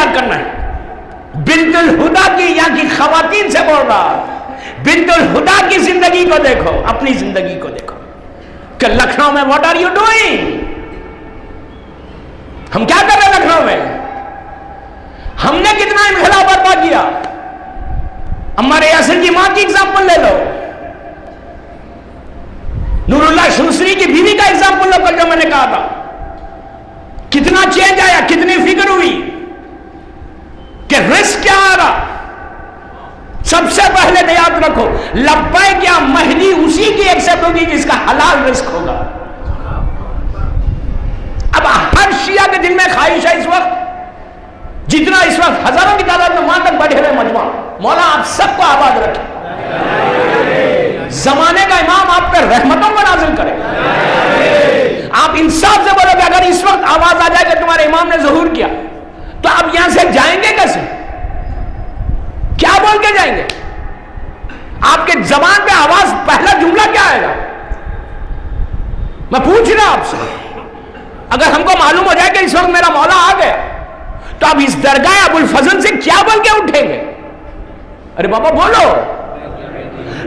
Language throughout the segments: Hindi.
याद करना है। बिंतुल हुदा की यहाँ की खवातीन से बोल रहा, बिंतुल हुदा की जिंदगी को देखो, अपनी जिंदगी को देखो कि लखनऊ में व्हाट आर यू डूइंग, हम क्या कर रहे हैं लखनऊ में? हमने कितना इनकलाब बर्पा किया। अम्मार यासिर की मां की एग्जाम्पल ले लो, नूरुल्लाह शूसरी की बीवी का एग्जाम्पल लो। कल जो मैंने कहा था कितना चेंज आया, कितनी फिक्र हुई कि रिस्क क्या आ रहा। सबसे पहले तो याद रखो, लब्बैक या महदी उसी की एक्सेप्ट होगी जिसका हलाल रिस्क होगा। अब हर शिया के दिल में ख्वाहिश है इस वक्त, जितना इस वक्त हजारों की तादाद में वहां तक बढ़े हुए मजमा, मौला आप सबको आबाद रखे, जमाने का इमाम आप पर रहमतों को नाजिल करे। आप इंसाफ से बोलोगे, अगर इस वक्त आवाज आ जाए कि तुम्हारे इमाम ने ज़हूर किया, तो आप यहां से जाएंगे कैसे? क्या बोल के जाएंगे? आपके जबान पे आवाज, पहला जुमला क्या आएगा? मैं पूछ रहा आपसे, अगर हमको मालूम हो जाए कि इस वक्त मेरा मौला आ गया, तो आप इस दरगाह अबुल फजल से क्या बोल के उठेंगे? अरे बाबा बोलो,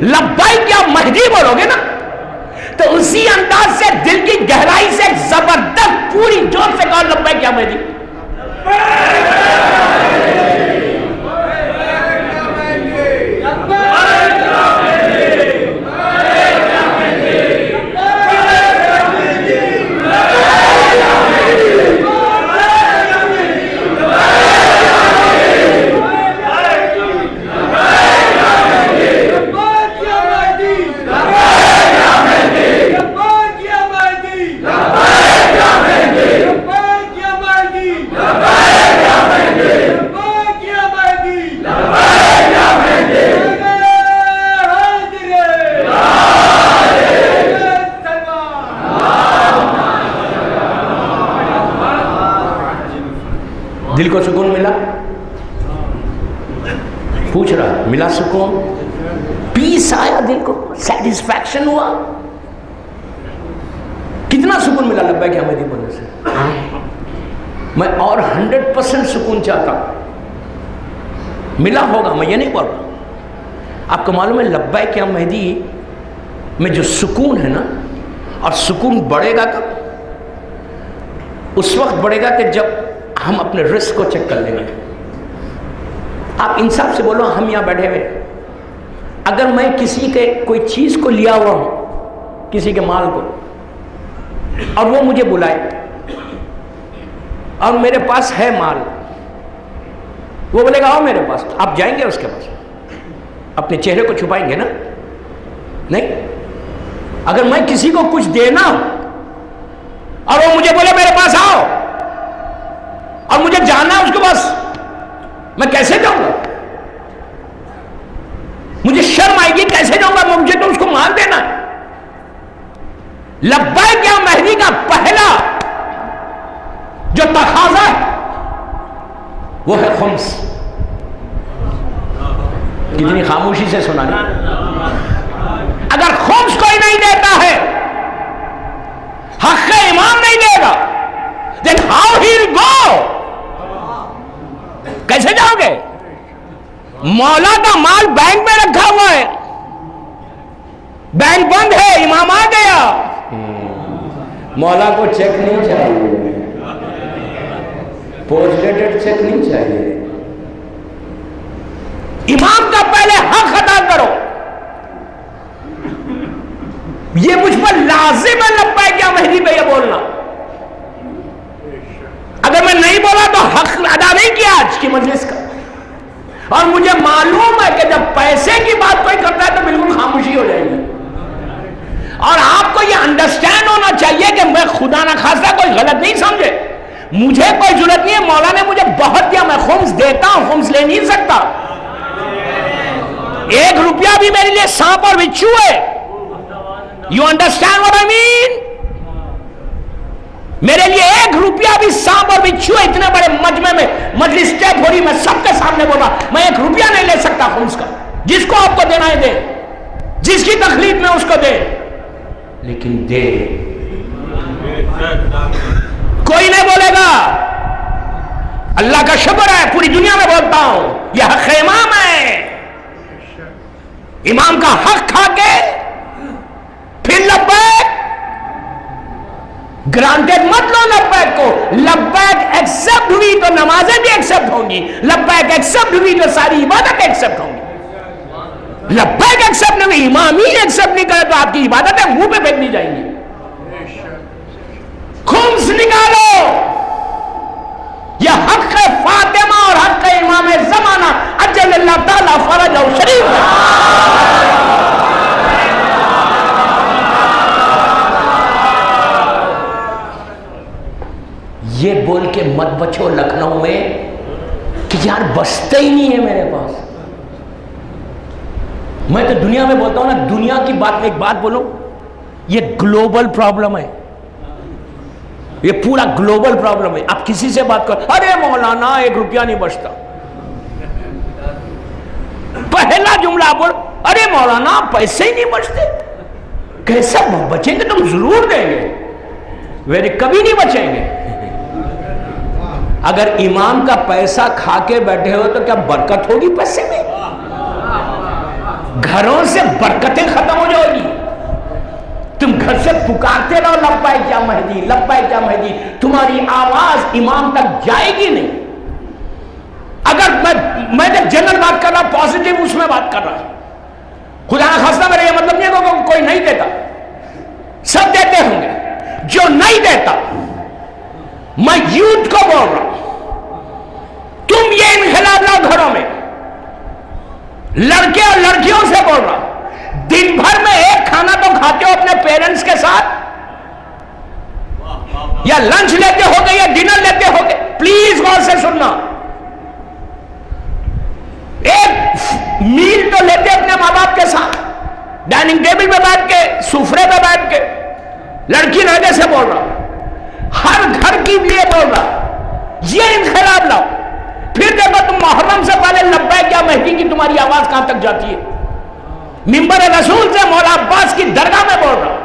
लब्बैक या महदी बोलोगे ना, तो उसी अंदाज से दिल की गहराई से जबरदस्त पूरी जोर से कहो लब्बैक या महदी। दिल को सुकून मिला? पूछ रहा, मिला सुकून? पीस आया दिल को? सेटिस्फैक्शन हुआ? कितना सुकून मिला लब्बैक या महदी बोलने से? मैं और 100% सुकून चाहता हूं, मिला होगा, मैं ये नहीं बोल रहा। आपको मालूम है लब्बैक या महदी में जो सुकून है ना, और सुकून बढ़ेगा कब? उस वक्त बढ़ेगा कि जब हम अपने रिस्क को चेक कर लेंगे। आप इंसाफ से बोलो, हम यहां बैठे हुए, अगर मैं किसी के कोई चीज को लिया हुआ हूं, किसी के माल को, और वो मुझे बुलाए और मेरे पास है माल, वो बोलेगा आओ मेरे पास, आप जाएंगे उसके पास? अपने चेहरे को छुपाएंगे ना? नहीं। अगर मैं किसी को कुछ देना और वो मुझे बोले मेरे पास आओ, और मुझे जाना है उसके पास, मैं कैसे जाऊंगा? मुझे शर्म आएगी, कैसे जाऊंगा? मुझे तो उसको मार देना है। लब्बैक या महदी का पहला जो तकाज़ा है वो है खुम्स। कितनी खामोशी से सुना नहीं? अगर खुम्स कोई नहीं देता है, हक़ इमाम नहीं देगा, then how he'll go? कैसे जाओगे? मौला का माल बैंक में रखा हुआ है, बैंक बंद है, इमाम आ गया, मौला को चेक नहीं चाहिए, पोस्टडेटेड चेक नहीं चाहिए। इमाम का पहले हक अदा करो। ये मुझ पर लाजिम है लब्बैक या महदी पे ये बोलना। अगर मैं नहीं बोला तो हक अदा नहीं किया आज की मजलिस का। और मुझे मालूम है कि जब पैसे की बात कोई करता है तो बिल्कुल खामोशी हो जाएगी। और आपको ये अंडरस्टैंड होना चाहिए कि मैं खुदा ना खासा कोई गलत नहीं समझे, मुझे कोई जरूरत नहीं है, मौला ने मुझे बहुत दिया, मैं खुम्स देता हूं, खुम्स ले नहीं सकता। 1 रुपया भी मेरे लिए सांप और बिच्छू है। You understand what I mean? मेरे लिए 1 रुपया भी सांप और बिच्छू है। इतने बड़े मजमे में मजलिस स्टेप हो रही, मैं सबके सामने बोला मैं 1 रुपया नहीं ले सकता खुम्स का। जिसको आपको देना है दे, जिसकी तकलीफ में उसको दे, लेकिन दे। कोई नहीं बोलेगा अल्लाह का शुक्र है, पूरी दुनिया में बोलता हूं यह हक इमाम है। इमाम का हक खा के फिर लब्बैक ग्रांटेड मत लो। लब्बैक को लब्बैक एक्सेप्ट हुई तो नमाजें भी एक्सेप्ट होंगी, लब्बैक एक्सेप्ट हुई तो सारी इबादत एक्सेप्ट होंगी। लब्बैक एक्सेप्ट नहीं हुई, इमाम ही एक्सेप्ट नहीं करे तो आपकी इबादतें मुंह पे फेंक दी जाएंगी। खुम्स निकालो, यह हक है फातिमा और हक है इमाम ज़माना अज्जलल्लाहु ताला फरजहु शरीफ। ये बोल के मत बचो लखनऊ में कि यार बचते ही नहीं है मेरे पास। मैं तो दुनिया में बोलता हूं ना, दुनिया की बात, एक बात बोलूं, ये ग्लोबल प्रॉब्लम है, ये पूरा ग्लोबल प्रॉब्लम है। आप किसी से बात करो, अरे मौलाना 1 रुपया नहीं बचता, पहला जुमला बोल, अरे मौलाना पैसे ही नहीं बचते। कैसे बचेंगे? तुम जरूर देंगे, वे कभी नहीं बचेंगे। अगर इमाम का पैसा खा के बैठे हो तो क्या बरकत होगी पैसे में? घरों से बरकतें खत्म हो जाएगी। तुम घर से पुकारते रहो लब्बैक या महदी, लब्बैक या महदी, तुम्हारी आवाज इमाम तक जाएगी नहीं। अगर मैं जब जनरल बात कर रहा, पॉजिटिव उसमें बात कर रहा, खुदा ना खास्ता मेरा ये मतलब नहीं है कोई नहीं देता, सब देते होंगे। जो नहीं देता, मैं यूथ को बोल रहा हूं, तुम ये इनकलाब लाओ घरों में, लड़के और लड़कियों से बोल रहा हूं, दिन भर में एक खाना तो खाते हो अपने पेरेंट्स के साथ, या लंच लेते होगे या डिनर लेते होगे, प्लीज गौर से सुनना। एक मील तो लेते अपने माँ बाप के साथ, डाइनिंग टेबल पे बैठ के, सुफरे पे बैठ के। लड़की लड़के से बोल रहा हूं, हर घर के लिए बोल रहा, ये इनकलाब लाओ। फिर देखो तुम मुहर्रम से पहले लब्बैक या महदी की तुम्हारी आवाज कहां तक जाती है। मिंबर रसूल से मौला अब्बास की दरगाह में बोल रहा हूं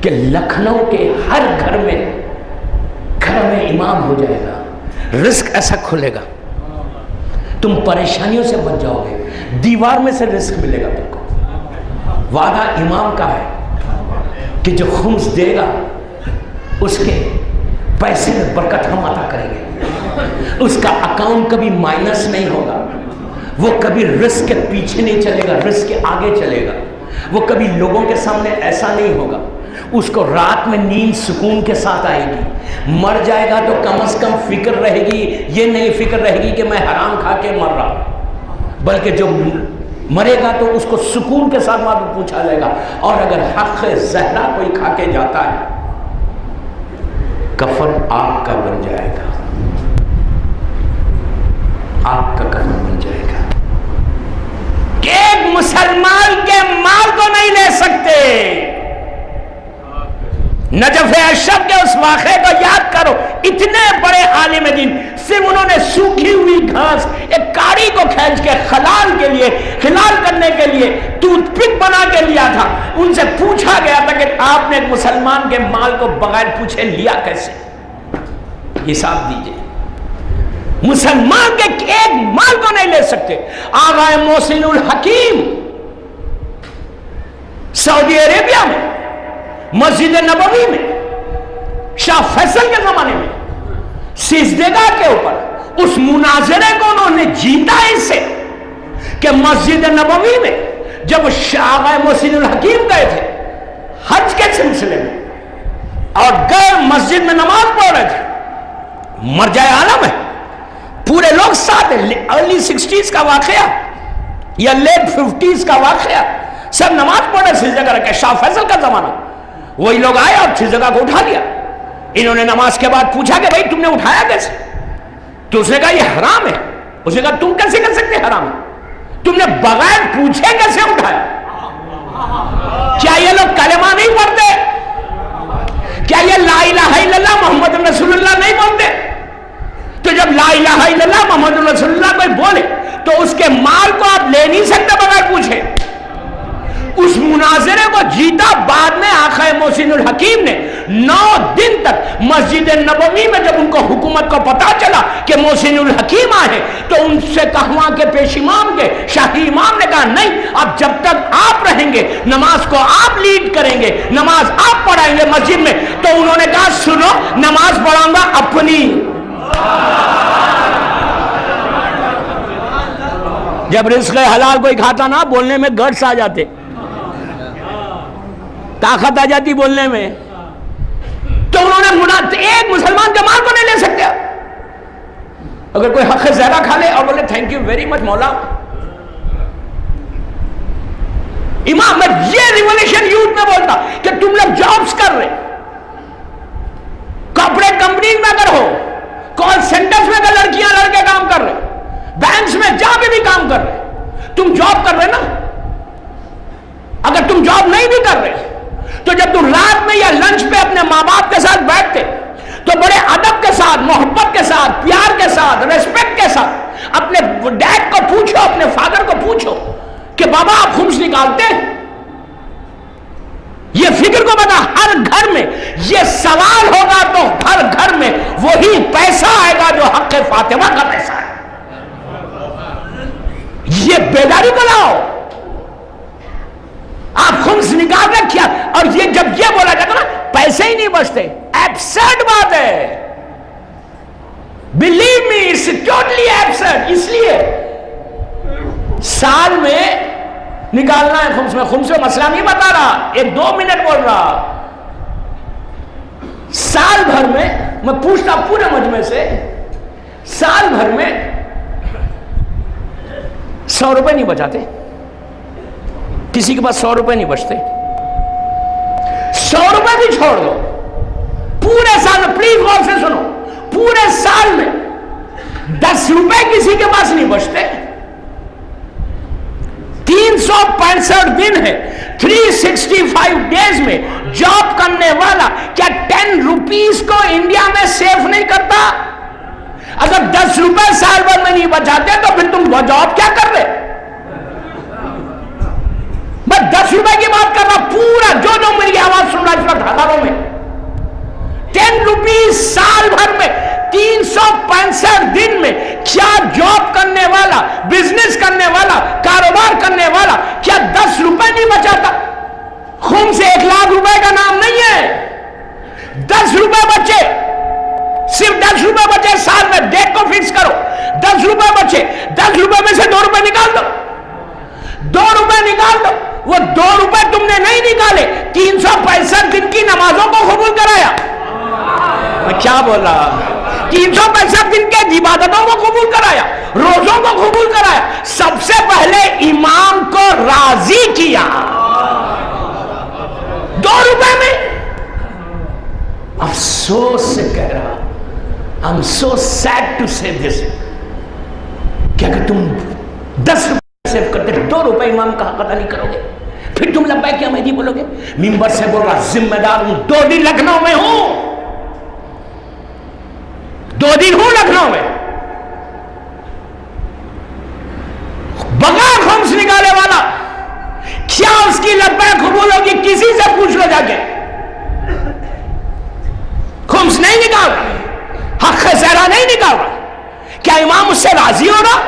कि लखनऊ के हर घर में इमाम हो जाएगा, रिस्क ऐसा खुलेगा, तुम परेशानियों से बच जाओगे, दीवार में से रिस्क मिलेगा तुमको। वादा इमाम का है कि जो खुम्स देगा उसके पैसे में बरकत हम अता करेंगे, उसका अकाउंट कभी माइनस नहीं होगा, वो कभी रिस्क के पीछे नहीं चलेगा, रिस्क के आगे चलेगा, वो कभी लोगों के सामने ऐसा नहीं होगा, उसको रात में नींद सुकून के साथ आएगी। मर जाएगा तो कम से कम फिक्र रहेगी, ये नहीं फिक्र रहेगी कि मैं हराम खा के मर रहा, बल्कि जो मरेगा तो उसको सुकून के साथ वहां पर पूछा जाएगा। और अगर हक ज़हरा कोई खा के जाता है, कफन आग का बन जाएगा, आग का कफन बन जाएगा। एक मुसलमान के माल को नहीं ले सकते। नजफ अशरफ के उस वाक़े को याद करो, इतने बड़े आलिम दीन, सिर्फ उन्होंने सूखी हुई घास एक काड़ी को खींच के खलाल के लिए, खिलाल करने के लिए टूथपिक बना के लिया था। उनसे पूछा गया था कि आपने एक मुसलमान के माल को बगैर पूछे लिया कैसे, हिसाब दीजिए। मुसलमान के एक माल को नहीं ले सकते। आगा मोहसिनुल हकीम सऊदी अरेबिया में मस्जिद नबवी में शाह फैसल के जमाने में सिजदेगाह के ऊपर उस मुनाजरे को उन्होंने जीता इससे कि मस्जिद नबवी में जब शाह मोहसिनुल हकीम गए थे हज के सिलसिले में और गए मस्जिद में नमाज पढ़ रहे थे, मरजाए आलम है, पूरे लोग साथ हैं। अर्ली 60s का वाकया या लेट 50s का वाकया, सब नमाज पढ़ रहे सिजदा करके। शाह फैसल का जमाना, वही लोग आए और सिजदा को उठा लिया। इन्होंने नमाज के बाद पूछा कि भाई तुमने उठाया कैसे? तो उसने कहा ये हराम है। उसने कहा तुम कैसे कर सकते हराम है? तुमने बगैर पूछे कैसे उठाया? क्या ये लोग कलेमा नहीं पढ़ते? क्या ये ला इलाहा इल्लल्लाह मोहम्मद रसूलुल्लाह नहीं बोलते? तो जब ला इलाहा इल्लल्लाह मोहम्मद रसूलुल्लाह कोई बोले तो उसके माल को आप ले नहीं सकते बगैर पूछे। उस मुनाजरे को जीता। बाद में आका मोहसिनुल हकीम ने 9 दिन तक मस्जिद नबवी में जब उनको हुकूमत को पता चला कि मोहसिनुल हकीम आए, तो उनसे कहवा के पेश इमाम के शाही इमाम ने कहा नहीं, अब जब तक आप रहेंगे नमाज को आप लीड करेंगे, नमाज आप पढ़ाएंगे मस्जिद में। तो उन्होंने कहा सुनो, नमाज पढ़ाऊंगा अपनी। जब रिस्क हलाल कोई खाता ना, बोलने में गट्स आ जाते, ताकत आ जाती बोलने में। तो उन्होंने एक मुसलमान का माल को नहीं ले सकते। अगर कोई हक ज़रा खा ले और बोले थैंक यू वेरी मच मौला, इमाम मैं ये रिवॉल्यूशन यूथ में बोलता कि तुम लोग जॉब्स कर रहे, कॉर्पोरेट कंपनीज में अगर हो, कॉल सेंटर्स में अगर लड़कियां लड़के काम कर रहे, बैंक्स में जहां पे भी काम कर रहे, तुम जॉब कर रहे ना। अगर तुम जॉब नहीं भी कर रहे, तो जब तुम रात में या लंच पे अपने माँ बाप के साथ बैठते, तो बड़े अदब के साथ, मोहब्बत के साथ, प्यार के साथ, रेस्पेक्ट के साथ अपने डैड को पूछो, अपने फादर को पूछो कि बाबा आप खुम्स निकालते? ये फिक्र को बता, हर घर में ये सवाल होगा तो हर घर में वही पैसा आएगा जो हक फातिमा का पैसा है। ये बेदारी को लाओ। आप खुम्स निकाल रहे क्या? और ये जब ये बोला जाता ना पैसे ही नहीं बचते, एब्सर्ड बात है। Believe me, it's totally absurd. इसलिए साल में निकालना है खुम्स में। खुम्स में मसला नहीं बता रहा, एक 2 मिनट बोल रहा। साल भर में मैं पूछता पूरे मजमे से, साल भर में 100 रुपए नहीं बचाते? किसी के पास 100 रुपए नहीं बचते? 100 रुपए भी छोड़ दो, पूरे साल में, प्लीज गौर से सुनो, पूरे साल में 10 रुपए किसी के पास नहीं बचते। 365 दिन है, 365 डेज में जॉब करने वाला क्या 10 रुपीस को इंडिया में सेव नहीं करता? अगर 10 रुपए साल भर में नहीं बचाते तो फिर तुम जॉब क्या कर रहे? मैं 10 रुपए की बात कर रहा, पूरा जो मेरी आवाज सुन रहा है इस वक्त हजारों में, 10 रुपीस साल भर में 365 दिन में क्या जॉब करने वाला, बिजनेस करने वाला, कारोबार करने वाला क्या 10 रुपए नहीं बचाता? खुम से 1 लाख रुपए का नाम नहीं है। 10 रुपए बचे, सिर्फ 10 रुपए बचे साल में, डेट को फिक्स करो, 10 रुपए बचे, 10 रुपए में से 2 रुपए निकाल दो, 2 रुपए निकाल दो। वो 2 रुपए तुमने नहीं निकाले, 365 दिन की नमाजों को कबूल कराया। मैं क्या बोल रहा? 365 दिन के इबादतों को कबूल कराया, रोजों को कबूल कराया, सबसे पहले इमाम को राजी किया 2 रुपए में। अफसोस से कह रहा, I am so sad to say this, क्या कि तुम 10 रुपए सेव करते, 2 रुपए इमाम का हक अदा नहीं करोगे, फिर तुम लब्बैक या महदी बोलोगे? मिंबर से बोल रहा, जिम्मेदार हूं, 2 दिन लखनऊ में हूं, 2 दिन हूं लखनऊ में, बगैर खुम्स निकाले वाला, क्या उसकी लब्बैक कबूल होगी? किसी से पूछ लो जाके। खुम्स नहीं निकाल रहा, हक ज़रा नहीं निकाल रहा, क्या इमाम उससे राजी हो रहा?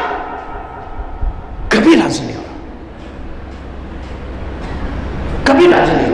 कभी राजी नहीं हो रहा, कभी राजी नहीं हो रहा।